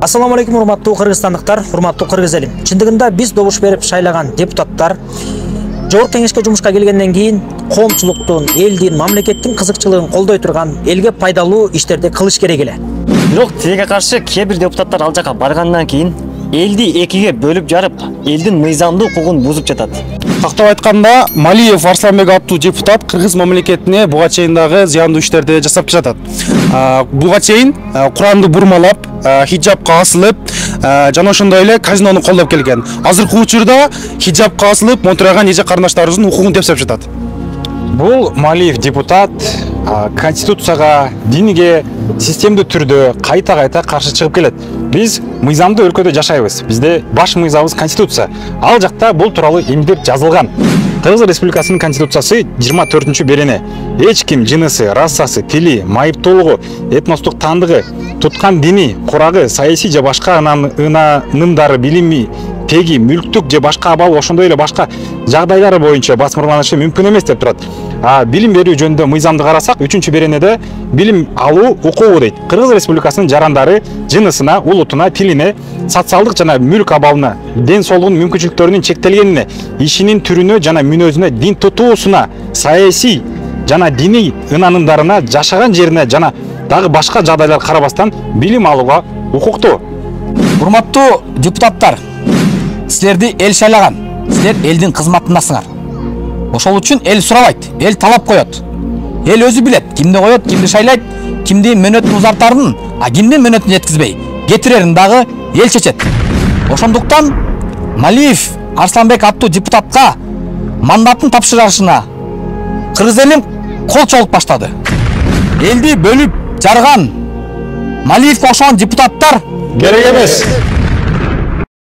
Ассаламу алейкум, урматтуу кыргызстандыктар, урматтуу кыргыз элим. Чындыгында биз добуш берип шайлаган депутаттар Жогорку Кеңешке жумушка келгенден кийин коомчулуктун, элдин, мамлекеттин кызыкчылыгын колдой турган, элге пайдалуу иштерди кылыш керек эле. Бирок тиге каршы кээ бир депутаттар ал жака баргандан кийин элди экиге бөлүп жарып, элдин мыйзамдуу укугун бузуп жатат. Тактап айтканда, Малиев Арсланбек аттуу депутат кыргыз мамлекетине буга чейин дагы зыяндуу иштерди жасап жатат. Буга чейин Куранды бурмалап, хиджабка асылып, жана ошондой эле казинону колдоп келген. Азыркы учурда хиджабка асылып, монтураган эже карындаштарыбыздын укугун тепсеп жатат. Бул Малиев депутат конституцияга, динге системдүү түрдө кайта каршы чыгып келет. Биз мыйзамдуу өлкөдө жашайбыз. Бизде баш мыйзамыбыз конституция. Ал жакта бул тууралуу эмгеп жазылган. Кыргыз Республикасынын конституциясы 24-берене эч ким жынысы, расасы, тили, майыптуулугу, этностук тандыгы, туткан дини, курагы, саясий же башка ынанымдары, билими, теги, мүлктүк же башка абал ошондой эле башка жагдайлары боюнча басмырланышы мүмкүн эмес деп турат. Билим берүү жөнүндө мыйзамды карасак, 3-беренеде билим алуу укугу дейт. Кыргыз Республикасынын жарандары жынысына, улутуна, тилине, социалдык жана мүлк абалына, ден соолугунун мүмкүнчүлүктөрүнүн чектелгенине, ишинин түрүнө жана мүнөзүнө, дин тутуусуна, саясий жана диний ынанымдарына, жашаган жерине жана дагы башка жагдайлар карабастан билим алууга укуктуу. Урматтуу депутаттар, силерди эл шайлаган, силер элдин кызматындасыңар. Ошол үчүн эл сурабайт, эл талап коет. Эл өзү билет, кимди коет, кимди шайлайт, кимди мөөнөтүн узартарын, кимдин мөөнөтүн жеткизбей, кетирерин дагы эл чечет. Ошондуктан Малиев Арсланбек аттуу депутатка мандатын тапшырышына кыргыз элим кол чогулуп баштады. Элди бөлүп жарган Малиевке окшогон депутаттар Керек эмес.